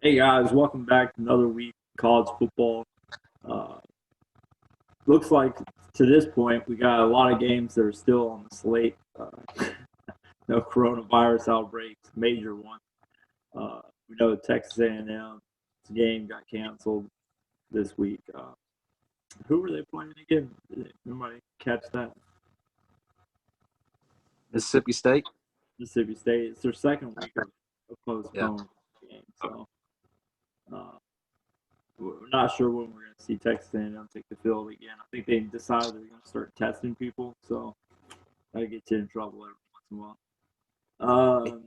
Hey guys, welcome back to another week of college football. Uh, Looks like to this point we got a lot of games that are still on the slate. No coronavirus outbreaks, major one. We know Texas A&M game got canceled this week. Who were they playing again? Did anybody catch that? Mississippi State. Mississippi State. It's their second week of Yeah. postponed game, so uh, we're not sure when we're going to see Texas A&M take the field again. I think they decided they're going to start testing people, so I get you in trouble every once in a while.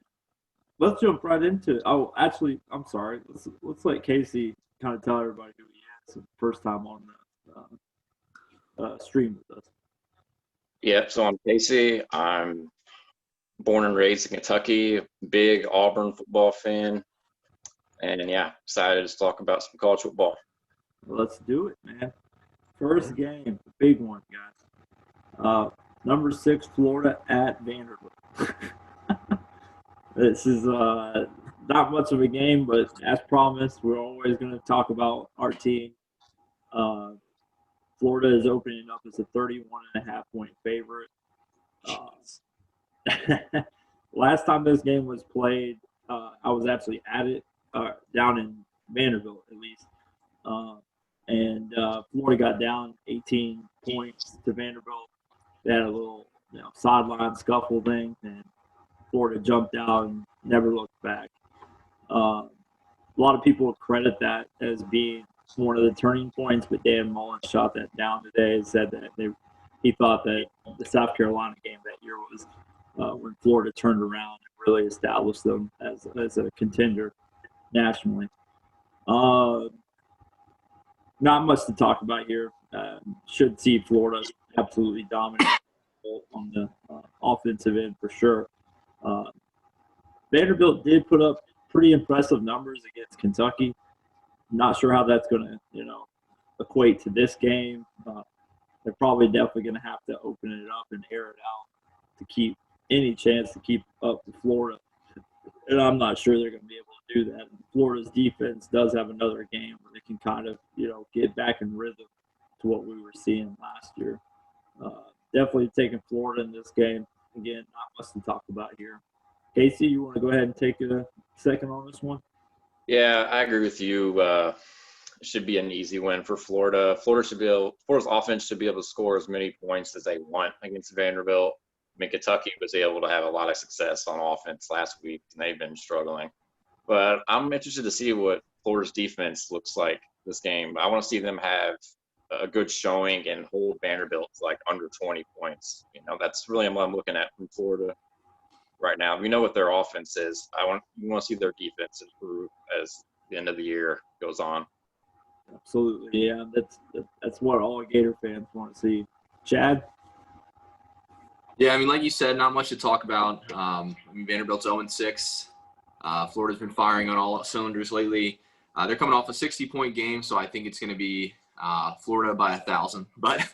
Let's jump right into it. Oh, actually, I'm sorry. Let's let Casey kind of tell everybody who he is. First time on the stream with us. Yep, so I'm Casey. I'm born and raised in Kentucky, big Auburn football fan. And yeah, excited to talk about some college football. Let's do it, man. First game, big one, guys. Number 6, Florida at Vanderbilt. This is not much of a game, but as promised, we're always going to talk about our team. Florida is opening up as a 31.5-point favorite. Last time this game was played, I was actually at it down in Vanderbilt, at least. And Florida got down 18 points to Vanderbilt. They had a little sideline scuffle thing, and Florida jumped out and never looked back. A lot of people credit that as being one of the turning points, but Dan Mullen shot that down today and said that he thought that the South Carolina game that year was when Florida turned around and really established them as a contender nationally. Not much to talk about here. Should see Florida absolutely dominate on the offensive end for sure. Vanderbilt did put up pretty impressive numbers against Kentucky. Not sure how that's going to, equate to this game. They're probably definitely going to have to open it up and air it out to keep any chance to keep up to Florida. And I'm not sure they're going to be able to do that. Florida's defense does have another game where they can kind of, get back in rhythm to what we were seeing last year. Definitely taking Florida in this game. Again, not much to talk about here. Casey, you want to go ahead and take a second on this one? Yeah, I agree with you. It should be an easy win for Florida. Florida's offense should be able to score as many points as they want against Vanderbilt. I mean, Kentucky was able to have a lot of success on offense last week, and they've been struggling. But I'm interested to see what Florida's defense looks like this game. I want to see them have a good showing and hold Vanderbilt to like under 20 points. That's really what I'm looking at from Florida right now. We know what their offense is. We want to see their defense improve as the end of the year goes on. Absolutely, yeah. That's what all Gator fans want to see. Chad? Yeah, I mean, like you said, not much to talk about. Vanderbilt's 0-6. Florida's been firing on all cylinders lately. They're coming off a 60-point game, so I think it's going to be Florida by 1,000. But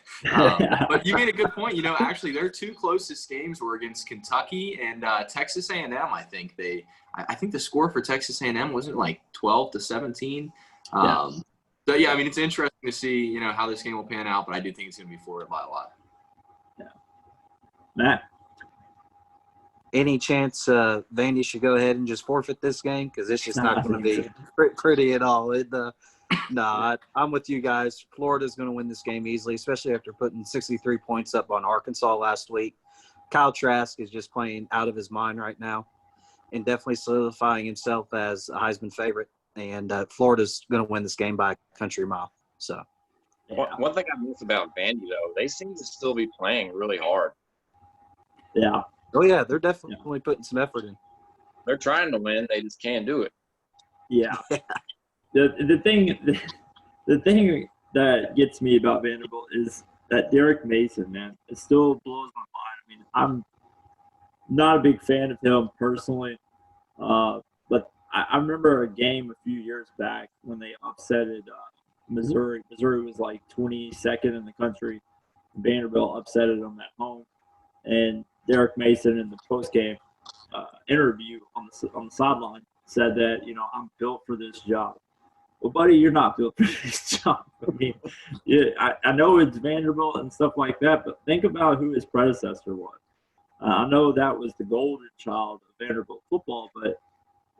you made a good point. Actually, their two closest games were against Kentucky and Texas A&M. I think the score for Texas A&M wasn't like 12-17. So yeah, I mean, it's interesting to see how this game will pan out, but I do think it's going to be Florida by a lot. Yeah. Matt? Any chance Vandy should go ahead and just forfeit this game? Because it's just not going to be pretty at all. I'm with you guys. Florida's going to win this game easily, especially after putting 63 points up on Arkansas last week. Kyle Trask is just playing out of his mind right now and definitely solidifying himself as a Heisman favorite. And Florida's going to win this game by a country mile. So, yeah. One thing I miss about Vandy, though, they seem to still be playing really hard. Yeah. Oh, yeah, they're definitely putting some effort in. They're trying to win. They just can't do it. Yeah. The thing that gets me about Vanderbilt is that Derek Mason, man, it still blows my mind. I mean, I'm not a big fan of him personally, but I remember a game a few years back when they upsetted Missouri. Missouri was like 22nd in the country. Vanderbilt upsetted them at home, and Derek Mason in the postgame interview on the sideline said that, I'm built for this job. Well, buddy, you're not built for this job. I mean, I know it's Vanderbilt and stuff like that, but think about who his predecessor was. I know that was the golden child of Vanderbilt football, but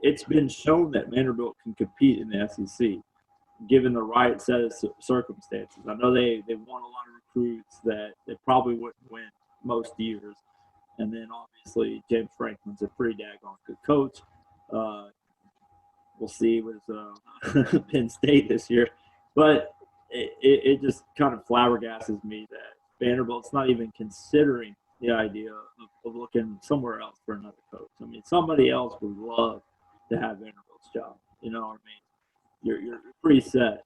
it's been shown that Vanderbilt can compete in the SEC, given the right set of circumstances. I know they won a lot of recruits that they probably wouldn't win most years. And then, obviously, James Franklin's a pretty daggone good coach. We'll see with Penn State this year. But it just kind of flabbergastes me that Vanderbilt's not even considering the idea of looking somewhere else for another coach. I mean, somebody else would love to have Vanderbilt's job. You know what I mean? You're pretty set.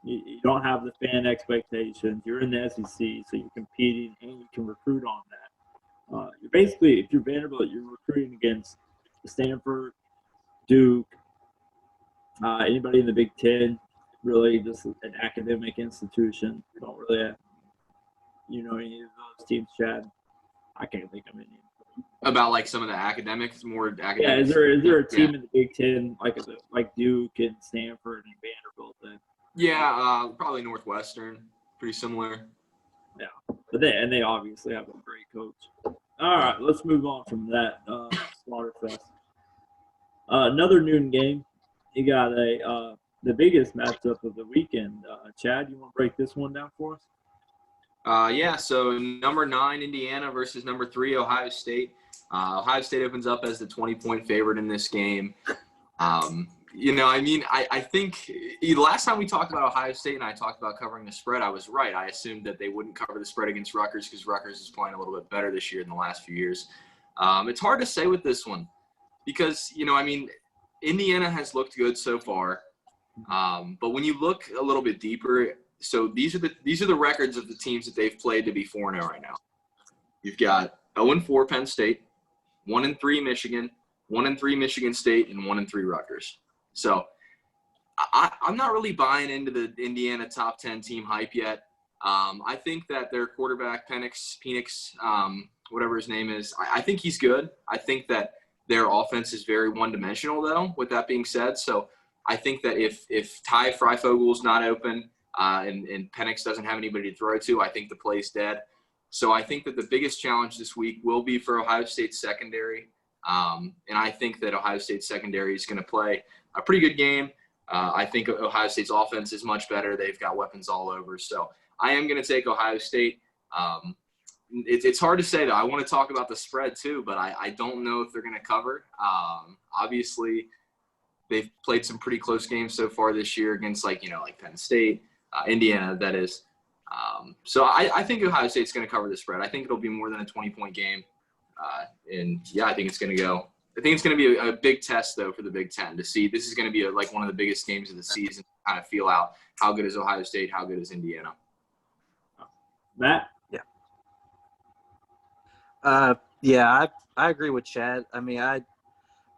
You don't have the fan expectations. You're in the SEC, so you're competing and you can recruit on that. You're basically, if you're Vanderbilt, you're recruiting against Stanford, Duke, anybody in the Big Ten, really just an academic institution. You don't really have, any of those teams, Chad. I can't think of any. About like some of the academics, more academics. Yeah, is there a team in the Big Ten like Duke and Stanford and Vanderbilt? Probably Northwestern, pretty similar. Yeah, but they obviously have a great coach. All right, let's move on from that Slaughterfest. Another noon game. You got the biggest matchup of the weekend. Chad, you want to break this one down for us? So number 9 Indiana versus number 3 Ohio State. Ohio State opens up as the 20-point favorite in this game. I think the last time we talked about Ohio State and I talked about covering the spread, I was right. I assumed that they wouldn't cover the spread against Rutgers because Rutgers is playing a little bit better this year than the last few years. It's hard to say with this one because, Indiana has looked good so far. But when you look a little bit deeper, so these are the records of the teams that they've played to be 4-0 right now. You've got 0-4 Penn State, 1-3 Michigan, 1-3 Michigan State, and 1-3 Rutgers. So I'm not really buying into the Indiana top 10 team hype yet. I think that their quarterback, Penix, whatever his name is, I think he's good. I think that their offense is very one-dimensional, though, with that being said. So I think that if Ty Fryfogel's not open and Penix doesn't have anybody to throw to, I think the play's dead. So I think that the biggest challenge this week will be for Ohio State's secondary. And I think that Ohio State's secondary is going to play a pretty good game. I think Ohio State's offense is much better. They've got weapons all over. So I am going to take Ohio State. It's hard to say, though. I want to talk about the spread, too, but I don't know if they're going to cover. Obviously, they've played some pretty close games so far this year against, like Penn State, Indiana, that is. So I think Ohio State's going to cover the spread. I think it'll be more than a 20-point game. I think it's going to be a big test, though, for the Big Ten to see. This is going to be one of the biggest games of the season to kind of feel out how good is Ohio State, how good is Indiana. Matt? I agree with Chad. I mean, I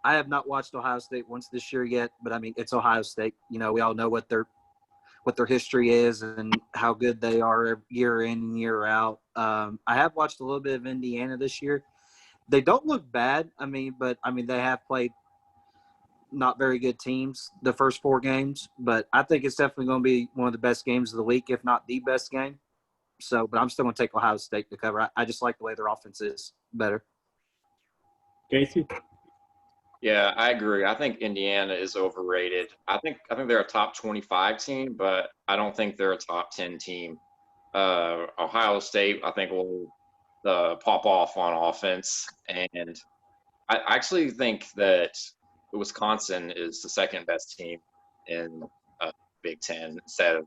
have not watched Ohio State once this year yet, but I mean, it's Ohio State. We all know what their history is and how good they are year in and year out. I have watched a little bit of Indiana this year. They don't look bad. But they have played not very good teams the first 4 games, but I think it's definitely going to be one of the best games of the week, if not the best game. So, but I'm still going to take Ohio State to cover. I just like the way their offense is better. Casey? Yeah, I agree. I think Indiana is overrated. I think they're a top 25 team, but I don't think they're a top 10 team. Ohio State, I think, will pop off on offense. And I actually think that Wisconsin is the second best team in Big Ten instead of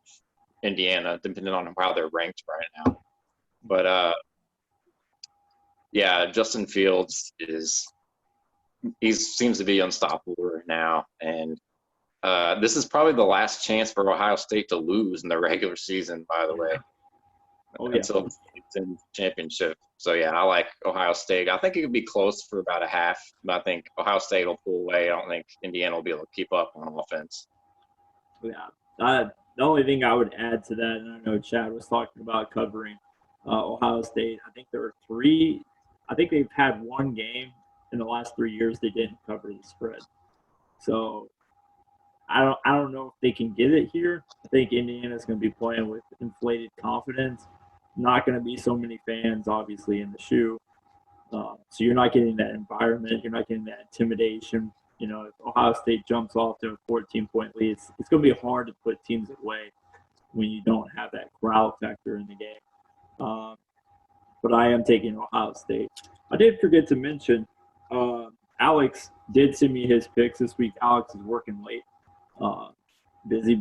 Indiana, depending on how they're ranked right now. But, Justin Fields seems to be unstoppable right now. And this is probably the last chance for Ohio State to lose in the regular season, by the way, until the Big Ten championship. So, I like Ohio State. I think it could be close for about a half, but I think Ohio State will pull away. I don't think Indiana will be able to keep up on offense. Yeah. The only thing I would add to that, and I know Chad was talking about covering Ohio State, I think there were 3 – I think they've had one game in the last 3 years they didn't cover the spread. So I don't know if they can get it here. I think Indiana's going to be playing with inflated confidence. Not going to be so many fans, obviously, in the shoe. So you're not getting that environment. You're not getting that intimidation. You know, if Ohio State jumps off to a 14-point lead, it's going to be hard to put teams away when you don't have that crowd factor in the game. But I am taking Ohio State. I did forget to mention, Alex did send me his picks this week. Alex is working late. Busy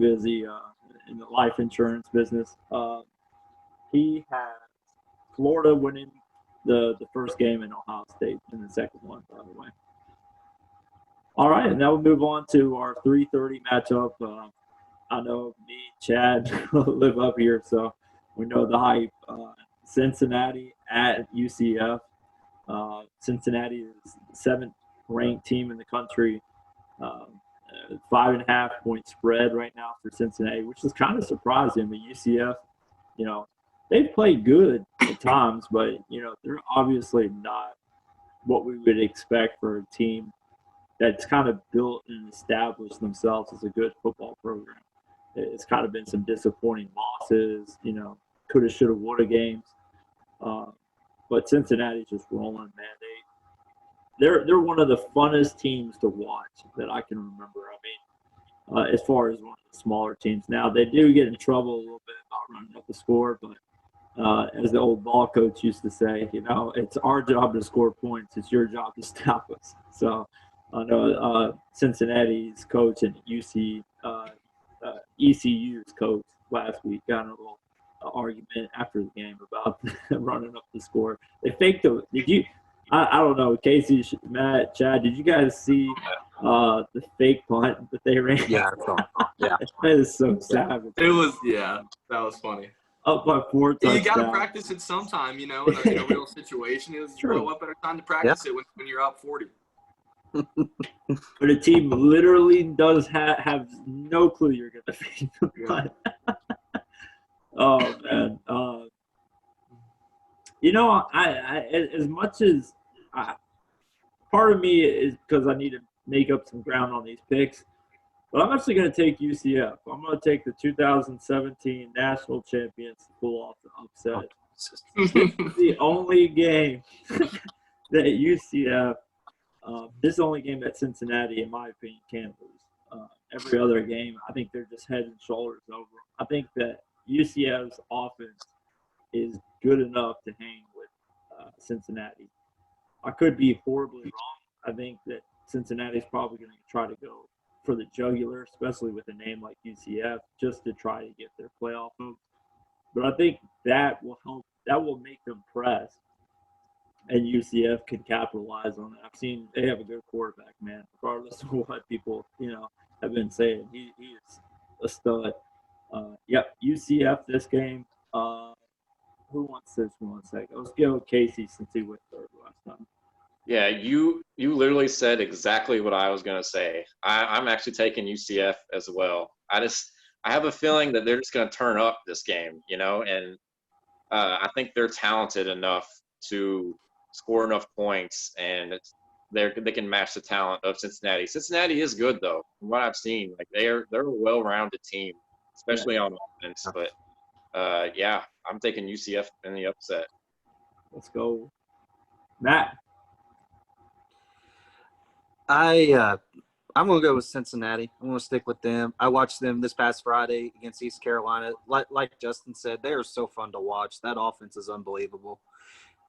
in the life insurance business. He has Florida winning the first game in Ohio State and the second one, by the way. All right, and now we'll move on to our 3:30 matchup. I know me, Chad, live up here, so we know the hype. Cincinnati at UCF. Cincinnati is the 7th ranked team in the country. 5.5 point spread right now for Cincinnati, which is kind of surprising. But UCF, you know, they've played good at times, but, you know, they're obviously not what we would expect for a team that's kind of built and established themselves as a good football program. It's kind of been some disappointing losses, you know, coulda, shoulda, woulda games. But Cincinnati's just rolling, man. They're one of the funnest teams to watch that I can remember. I mean, as far as one of the smaller teams. Now, they do get in trouble a little bit about running up the score, but as the old ball coach used to say, you know, it's our job to score points. It's your job to stop us. So I know Cincinnati's coach and ECU's coach last week got in a little argument after the game about running up the score. They faked the – did you – I don't know, Casey, Matt, Chad, did you guys see the fake punt that they ran? Yeah, I saw. Yeah. That is so savage. It was, yeah, that was funny. Up by 4 touchdowns. You got to practice it sometime, you know, in a real situation. It was True. what better time to practice it when you're up 40. But a team literally does have no clue you're going to fake the punt. Oh, man. You know, I as much as part of me is because I need to make up some ground on these picks, but I'm actually going to take UCF. I'm going to take the 2017 national champions to pull off the upset. It's the only game that UCF, this is the only game that Cincinnati, in my opinion, can lose. Every other game, I think they're just head and shoulders over them. I think that UCF's offense is good enough to hang with Cincinnati. I could be horribly wrong. I think that Cincinnati's probably going to try to go for the jugular, especially with a name like UCF, just to try to get their playoff hopes. But I think that will help. That will make them press, and UCF can capitalize on it. I've seen they have a good quarterback, man. Regardless of what people, you know, have been saying, he is a stud. Yep, UCF this game. Who wants this one second? Let's go with Casey since he went third last time. Yeah, you literally said exactly what I was going to say. I'm actually taking UCF as well. I have a feeling that they're just going to turn up this game, you know, and I think they're talented enough to score enough points, and they can match the talent of Cincinnati. Cincinnati is good, though, from what I've seen. Like they're a well-rounded team, especially on offense. But yeah, I'm taking UCF in the upset. Let's go, Matt. I'm going to go with Cincinnati. I'm going to stick with them. I watched them this past Friday against East Carolina. Like Justin said, they are so fun to watch. That offense is unbelievable.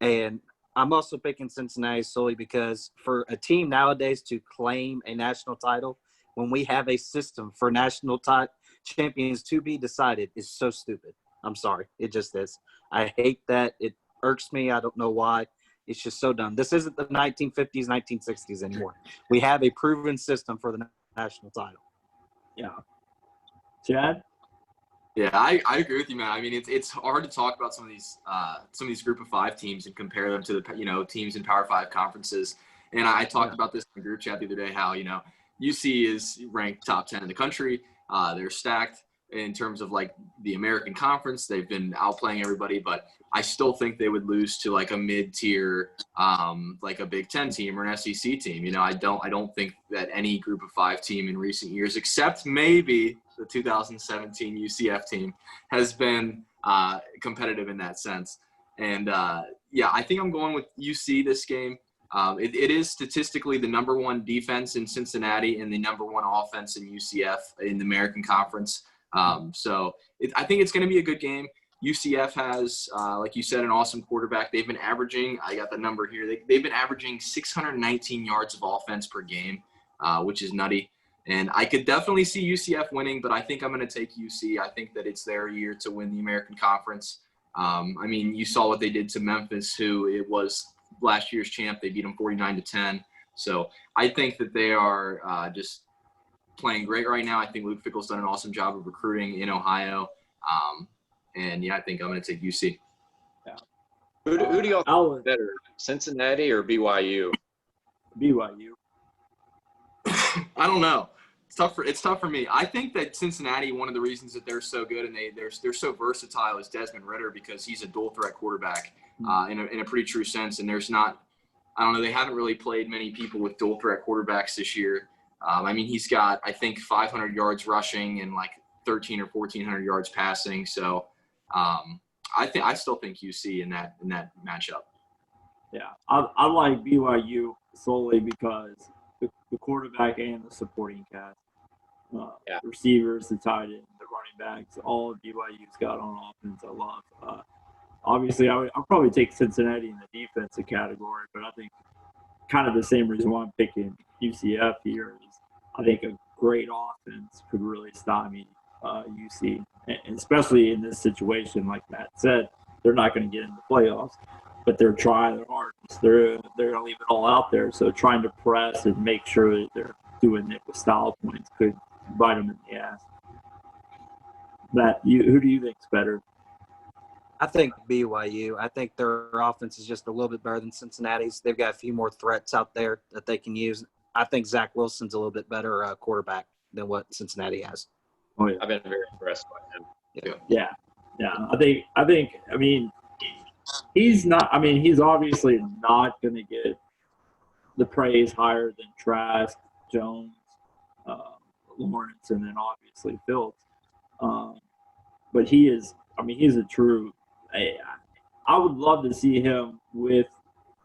And I'm also picking Cincinnati solely because for a team nowadays to claim a national title when we have a system for national champions to be decided is so stupid. I'm sorry. It just is. I hate that. It irks me. I don't know why. It's just so dumb. This isn't the 1950s, 1960s anymore. We have a proven system for the national title. Yeah. Chad? Yeah, I agree with you, man. I mean, it's hard to talk about some of these group of 5 teams and compare them to the teams in Power 5 conferences. And I talked about this in the group chat the other day, how UC is ranked top 10 in the country. They're stacked. in terms of like the American Conference. They've been outplaying everybody, but I still think they would lose to like a mid-tier, like a Big Ten team or an SEC team. You know, I don't think that any Group of 5 team in recent years, except maybe the 2017 UCF team, has been competitive in that sense. And yeah, I think I'm going with UC this game. It is statistically the number 1 defense in Cincinnati and the number 1 offense in UCF in the American Conference. So I think it's going to be a good game. UCF has, like you said, an awesome quarterback. They've been averaging, I got the number here, they've been averaging 619 yards of offense per game, which is nutty. And I could definitely see UCF winning, but I think I'm going to take UC. I think that it's their year to win the American Conference. I mean, you saw what they did to Memphis, who it was last year's champ. They beat them 49-10. So I think that they are just playing great right now. I think Luke Fickell's done an awesome job of recruiting in Ohio. And yeah, I think I'm going to take UC. Yeah. Who do y'all think better, Cincinnati or BYU? BYU. I don't know. It's tough for me. I think that Cincinnati, one of the reasons that they're so good and they're so versatile is Desmond Ridder, because he's a dual threat quarterback in a pretty true sense. And there's not, I don't know, they haven't really played many people with dual threat quarterbacks this year. I mean, he's got, I think, 500 yards rushing and like 1,300 or 1,400 yards passing. So I still think UC in that matchup. Yeah, I like BYU solely because the quarterback and the supporting cast, receivers, the tight end, the running backs, all of BYU's got on offense. I love. Obviously, I'll probably take Cincinnati in the defensive category, but I think kind of the same reason why I'm picking UCF here is I think a great offense could really stymie UC, and especially in this situation, like Matt said, they're not going to get in the playoffs, but they're trying their hardest. They're going to leave it all out there. So trying to press and make sure that they're doing it with style points could bite them in the ass. Matt, who do you think's better? I think BYU. I think their offense is just a little bit better than Cincinnati's. They've got a few more threats out there that they can use. I think Zach Wilson's a little bit better quarterback than what Cincinnati has. Oh yeah, I've been very impressed by him. Yeah. I mean, he's not. I mean, he's obviously not going to get the praise higher than Trask, Jones, Lawrence, and then obviously Fields. But he is. I mean, he's a true. I would love to see him with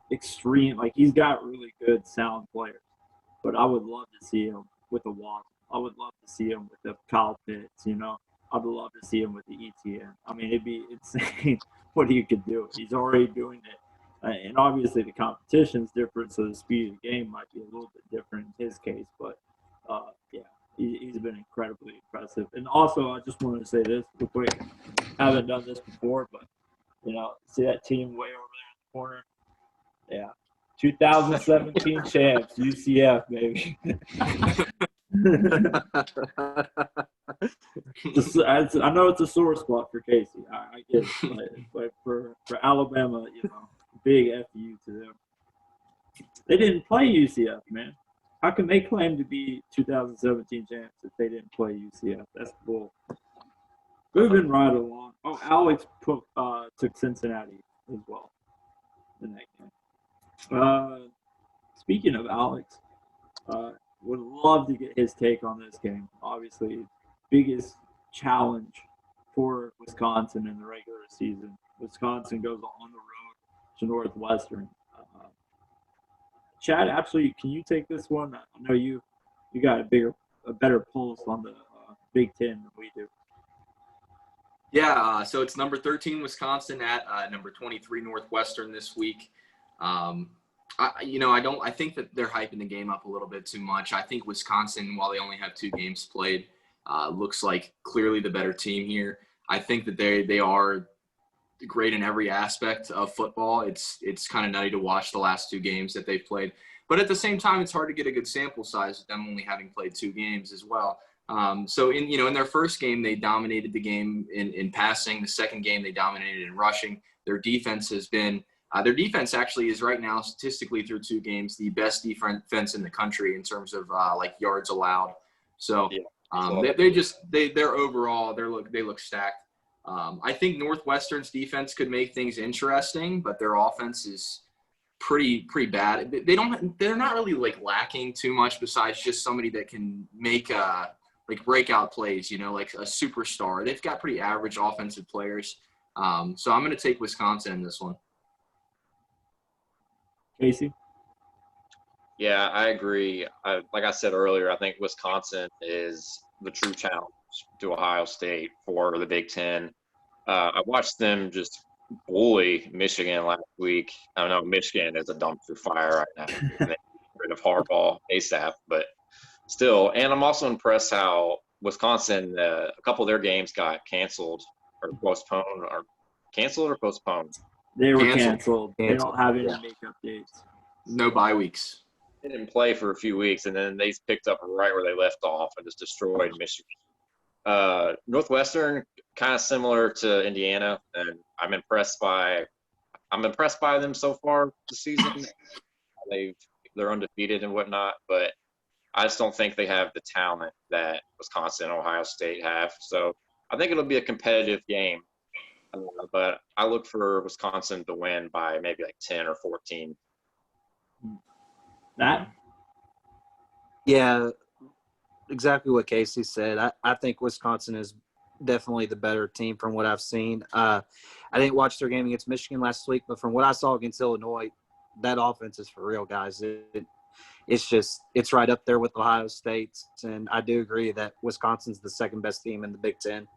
extreme. Like, he's got really good sound players, but I would love to see him with a Waddle. I would love to see him with the Kyle Pitts. You know, I'd love to see him with the ETN. I mean, it'd be insane what he could do. He's already doing it, and obviously the competition's different, so the speed of the game might be a little bit different in his case. But yeah, he's been incredibly impressive. And also, I just wanted to say this real quick. I haven't done this before, but you know, see that team way over there in the corner? Yeah, 2017 champs, UCF, baby. I know it's a sore spot for Casey. I get it, but for Alabama, you know, big FU to them. They didn't play UCF, man. How can they claim to be 2017 champs if they didn't play UCF? That's bull. Moving right along. Oh, Alex took Cincinnati as well in that game. Speaking of Alex, would love to get his take on this game. Obviously, biggest challenge for Wisconsin in the regular season. Wisconsin goes on the road to Northwestern. Chad, actually, can you take this one? I know you got a better pulse on the Big Ten than we do. Yeah, so it's number 13 Wisconsin at number 23 Northwestern this week. I think that they're hyping the game up a little bit too much. I think Wisconsin, while they only have 2 games played, looks like clearly the better team here. I think that they are great in every aspect of football. It's kind of nutty to watch the last 2 games that they've played, but at the same time, it's hard to get a good sample size with them only having played 2 games as well. So in their first game, they dominated the game in passing. The second game, they dominated in rushing. Their defense has been their defense actually is right now statistically through 2 games the best defense in the country in terms of like yards allowed. So They're overall they look stacked. I think Northwestern's defense could make things interesting, but their offense is pretty bad. They're not really like lacking too much besides just somebody that can make like breakout plays, like a superstar. They've got pretty average offensive players. So I'm going to take Wisconsin in this one. Casey? Yeah, I agree. Like I said earlier, I think Wisconsin is the true challenge to Ohio State for the Big Ten. I watched them just bully Michigan last week. I know Michigan is a dumpster fire right now. They get rid of Harbaugh ASAP, but still. And I'm also impressed how Wisconsin, a couple of their games got canceled or postponed, or canceled or postponed. They were Canceled. canceled. They don't have any makeup dates. No bye weeks. They didn't play for a few weeks, and then they picked up right where they left off and just destroyed Michigan. Northwestern, kind of similar to Indiana, and I'm impressed by them so far this season. They're undefeated and whatnot, but I just don't think they have the talent that Wisconsin and Ohio State have. So I think it'll be a competitive game, but I look for Wisconsin to win by maybe like 10 or 14. That? Yeah, exactly what Casey said. I think Wisconsin is definitely the better team from what I've seen. I didn't watch their game against Michigan last week, but from what I saw against Illinois, that offense is for real, guys. It's right up there with Ohio State's, and I do agree that Wisconsin's the second best team in the Big Ten.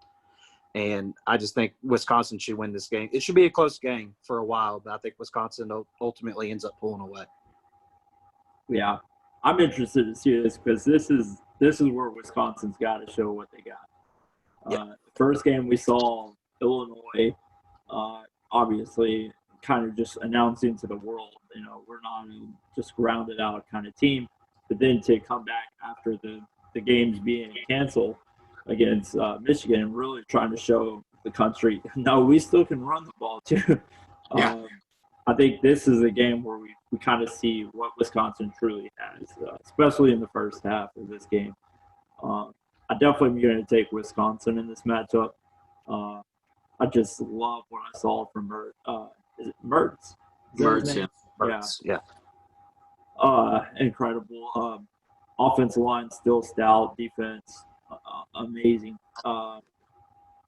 And I just think Wisconsin should win this game. It should be a close game for a while, but I think Wisconsin ultimately ends up pulling away. Yeah, I'm interested to see this because this is where Wisconsin's got to show what they got. The first game we saw Illinois, obviously, kind of just announcing to the world, we're not just grounded out kind of team. But then to come back after the games being canceled against Michigan and really trying to show the country, no, we still can run the ball too. I think this is a game where we kind of see what Wisconsin truly has, especially in the first half of this game. I definitely am going to take Wisconsin in this matchup. I just love what I saw from is it Mertz? Mertz, yeah. Incredible. Offensive line still stout. Defense amazing.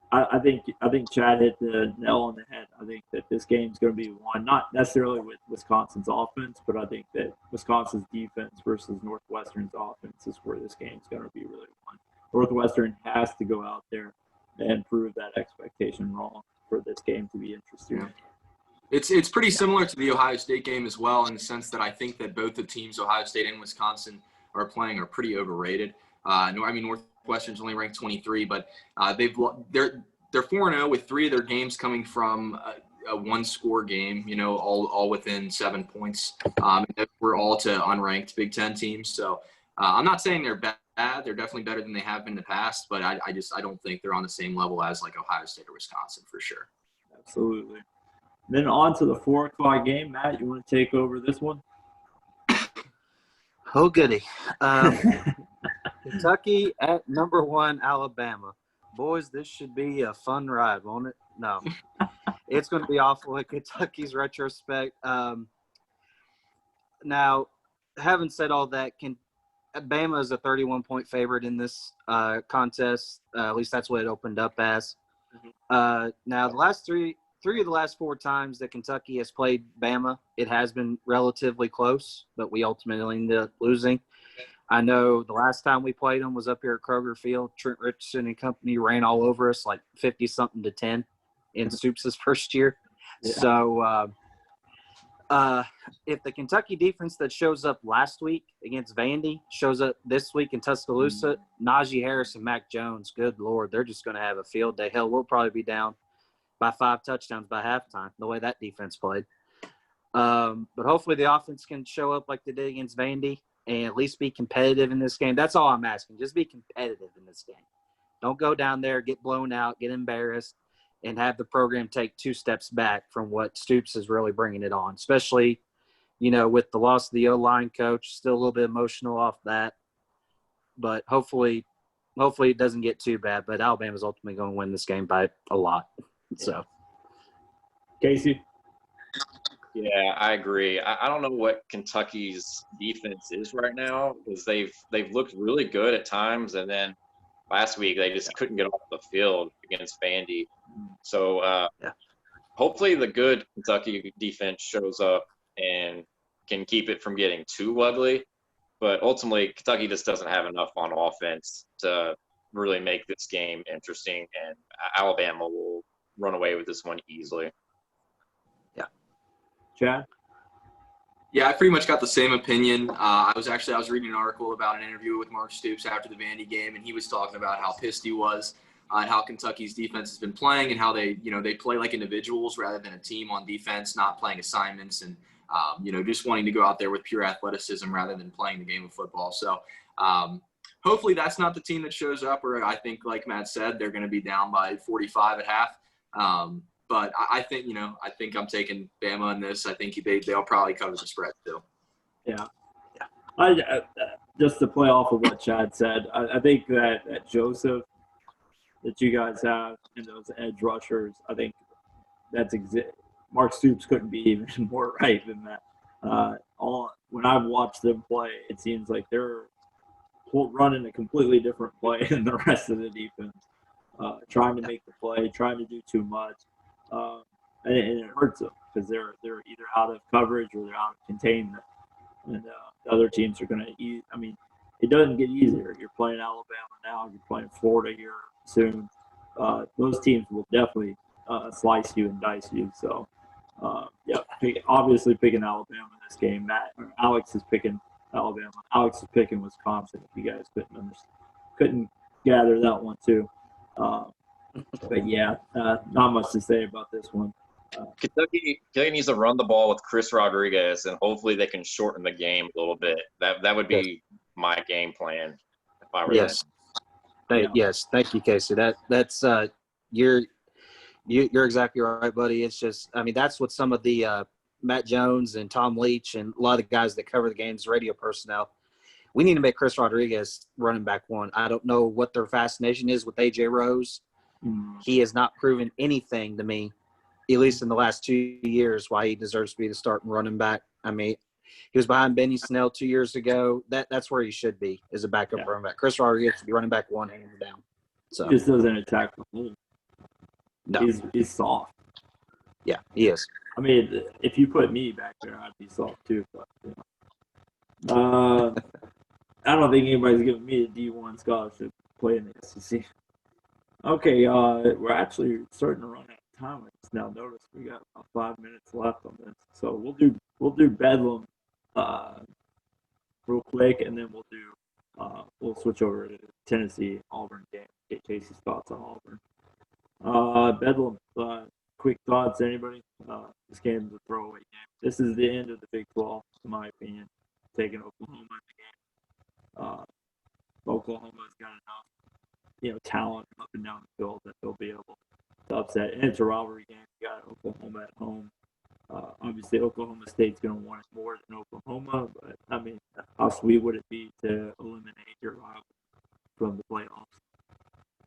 I think Chad hit the nail on the head. I think that this game's going to be won, not necessarily with Wisconsin's offense, but I think that Wisconsin's defense versus Northwestern's offense is where this game's going to be really won. Northwestern has to go out there and prove that expectation wrong for this game to be interesting. Yeah. It's pretty similar to the Ohio State game as well, in the sense that I think that both the teams, Ohio State and Wisconsin, are playing are pretty overrated. Northwestern's only ranked 23, but they're 4-0 with 3 of their games coming from a one-score game. All within 7 points. We're all to unranked Big Ten teams. So I'm not saying they're bad. They're definitely better than they have been in the past, but I don't think they're on the same level as like Ohio State or Wisconsin for sure. Absolutely. Then on to the 4 o'clock game. Matt, you want to take over this one? Oh, goody. Kentucky at number 1, Alabama. Boys, this should be a fun ride, won't it? No. It's going to be awful in Kentucky's retrospect. Now, having said all that, Bama is a 31-point favorite in this contest. At least that's what it opened up as. Now, the last three of the last 4 times that Kentucky has played Bama, it has been relatively close, but we ultimately ended up losing. I know the last time we played them was up here at Kroger Field. Trent Richardson and company ran all over us like 50-something to 10 in Stoops' first year. Yeah. So if the Kentucky defense that shows up last week against Vandy shows up this week in Tuscaloosa, Najee Harris and Mac Jones, good Lord, they're just going to have a field day. Hell, we'll probably be down by 5 touchdowns by halftime, the way that defense played. But hopefully the offense can show up like they did against Vandy and at least be competitive in this game. That's all I'm asking. Just be competitive in this game. Don't go down there, get blown out, get embarrassed, and have the program take 2 steps back from what Stoops is really bringing it on, especially, with the loss of the O-line coach, still a little bit emotional off that. But hopefully hopefully it doesn't get too bad. But Alabama's ultimately going to win this game by a lot. So, Casey? Yeah, I agree. I don't know what Kentucky's defense is right now because they've looked really good at times, and then last week they just couldn't get off the field against Vandy. So hopefully the good Kentucky defense shows up and can keep it from getting too ugly. But ultimately, Kentucky just doesn't have enough on offense to really make this game interesting, and Alabama will run away with this one easily. Chad? Yeah, I pretty much got the same opinion. I was reading an article about an interview with Mark Stoops after the Vandy game, and he was talking about how pissed he was and how Kentucky's defense has been playing and how they play like individuals rather than a team on defense, not playing assignments and, just wanting to go out there with pure athleticism rather than playing the game of football. So hopefully that's not the team that shows up, or I think, like Matt said, they're going to be down by 45 at half. But I think, I'm taking Bama in this. I think they'll probably cover the spread too. Yeah. I just to play off of what Chad said, I think that Joseph that you guys have and those edge rushers, I think that's Mark Stoops couldn't be even more right than that. When I've watched them play, it seems like they're running a completely different play than the rest of the defense, trying to make the play, trying to do too much. And it hurts them because they're either out of coverage or they're out of containment. And the other teams are going to eat. I mean, it doesn't get easier. You're playing Alabama now. You're playing Florida here soon. Those teams will definitely slice you and dice you. So, obviously picking Alabama in this game. Alex is picking Alabama. Alex is picking Wisconsin. If you guys couldn't gather that one too. But yeah, not much to say about this one. Kentucky needs to run the ball with Chris Rodriguez, and hopefully they can shorten the game a little bit. That would be my game plan if I were yes. Yes, thank you, Casey. That's you're exactly right, buddy. It's just, I mean, that's what some of the Matt Jones and Tom Leach and a lot of the guys that cover the games, radio personnel, we need to make Chris Rodriguez running back one. I don't know what their fascination is with AJ Rose. He has not proven anything to me, at least in the last 2 years, why he deserves to be the starting running back. I mean, he was behind Benny Snell 2 years ago. That's where he should be, as a backup running back. Chris Rodriguez should be running back one, hands down. So he just doesn't attack the hole. No. He's soft. Yeah, he is. I mean, if you put me back there, I'd be soft too. But, I don't think anybody's giving me a D1 scholarship to play in the SEC. Okay, we're actually starting to run out of time. I just now noticed we got about 5 minutes left on this, so we'll do Bedlam real quick, and then we'll switch over to Tennessee Auburn game. Get Casey's thoughts on Auburn. Bedlam, quick thoughts, anybody? This game's a throwaway game. This is the end of the Big 12, in my opinion. Taking Oklahoma in the game. Oklahoma's got enough, talent up and down the field that they'll be able to upset. And it's a rivalry game. You got Oklahoma at home. Obviously, Oklahoma State's going to want it more than Oklahoma, but I mean, how sweet would it be to eliminate your rival from the playoffs?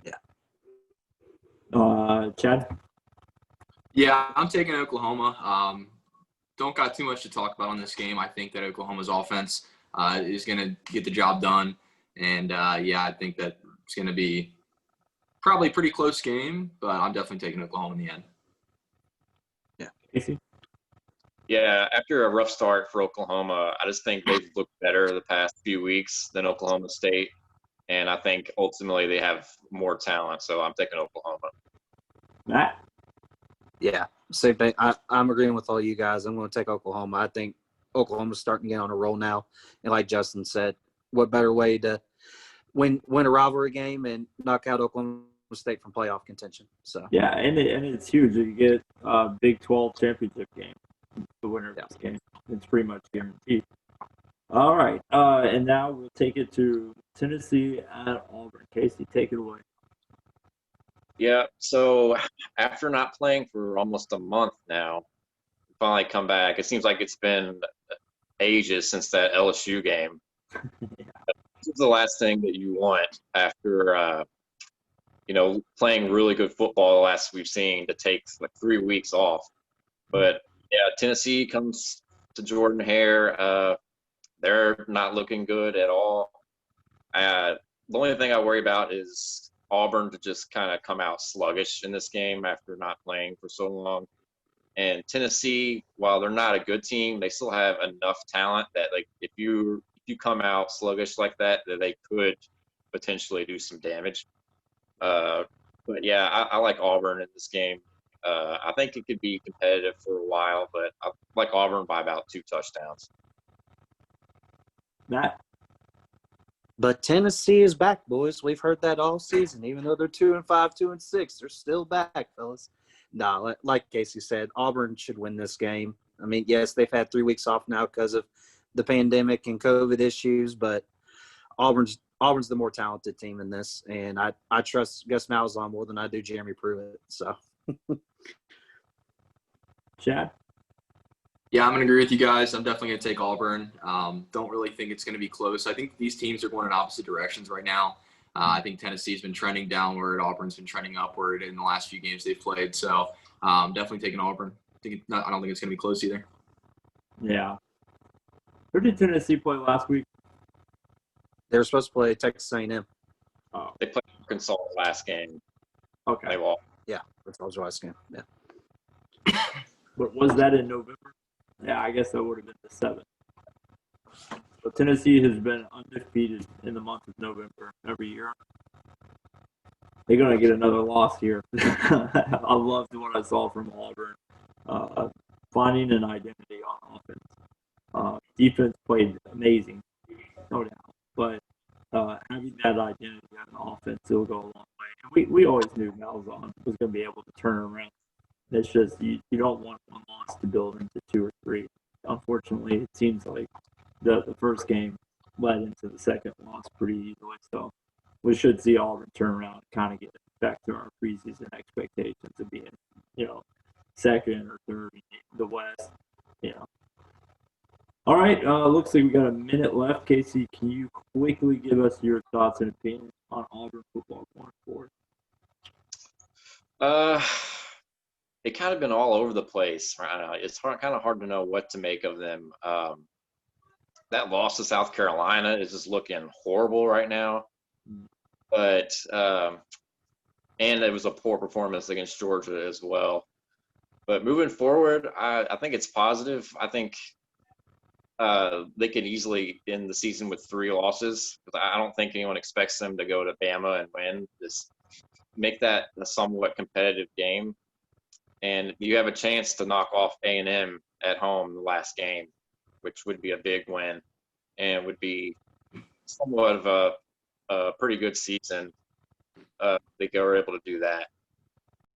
Yeah. Chad? Yeah, I'm taking Oklahoma. Don't got too much to talk about on this game. I think that Oklahoma's offense is going to get the job done. And, I think that it's going to be probably a pretty close game, but I'm definitely taking Oklahoma in the end. Yeah. Casey? Yeah, after a rough start for Oklahoma, I just think they've looked better the past few weeks than Oklahoma State. And I think ultimately they have more talent, so I'm taking Oklahoma. Matt? Yeah, same thing. I'm agreeing with all you guys. I'm going to take Oklahoma. I think Oklahoma's starting to get on a roll now. And like Justin said, what better way to win a rivalry game and knock out Oklahoma State from playoff contention? So yeah, and it's huge. You get a Big 12 championship game, the winner of this game. It's pretty much guaranteed. All right, and now we'll take it to Tennessee at Auburn. Casey, take it away. Yeah, so after not playing for almost a month now, finally come back. It seems like it's been ages since that LSU game. Yeah. is the last thing that you want after playing really good football the last we've seen to take like 3 weeks off. But yeah, Tennessee comes to Jordan Hare. They're not looking good at all. The only thing I worry about is Auburn to just kind of come out sluggish in this game after not playing for so long. And Tennessee, while they're not a good team, they still have enough talent that like if you come out sluggish like that they could potentially do some damage. But yeah, I like Auburn in this game. I think it could be competitive for a while, but I like Auburn by about 2 touchdowns. Matt? But Tennessee is back, boys. We've heard that all season. Even though they're 2-5, 2-6, they're still back, fellas. No, like Casey said, Auburn should win this game. I mean, yes, they've had 3 weeks off now because of the pandemic and COVID issues, but Auburn's the more talented team in this, and I trust Gus Malzahn more than I do Jeremy Pruitt. So, Chad? Yeah, I'm going to agree with you guys. I'm definitely going to take Auburn. Don't really think it's going to be close. I think these teams are going in opposite directions right now. I think Tennessee's been trending downward. Auburn's been trending upward in the last few games they've played. So definitely taking Auburn. I don't think it's going to be close either. Yeah. Who did Tennessee play last week? they were supposed to play Texas A&M. Oh, They played Arkansas last game. okay. They lost. Yeah, that's was last game. Yeah. But was that in November? Yeah, I guess that would have been the 7th. So Tennessee has been undefeated in the month of November every year. They're going to get another loss here. I loved what I saw from Auburn. Finding an identity on offense. Defense played amazing, no doubt. But having that identity on offense, it'll go a long way. And we always knew Malzahn was going to be able to turn around. It's just you don't want one loss to build into 2 or 3. Unfortunately, it seems like the first game led into the second loss pretty easily. So we should see Auburn turn around and kind of get back to our preseason expectations of being, second or third in the West. All right, looks like we got a minute left. Casey, can you quickly give us your thoughts and opinions on Auburn football going forward? They kind of been all over the place right now. It's kind of hard to know what to make of them. That loss to South Carolina is just looking horrible right now. But and it was a poor performance against Georgia as well. But moving forward, I think it's positive. I think they could easily end the season with 3 losses. I don't think anyone expects them to go to Bama and win. Just make that a somewhat competitive game. And you have a chance to knock off A&M at home the last game, which would be a big win and would be somewhat of a pretty good season. They were able to do that.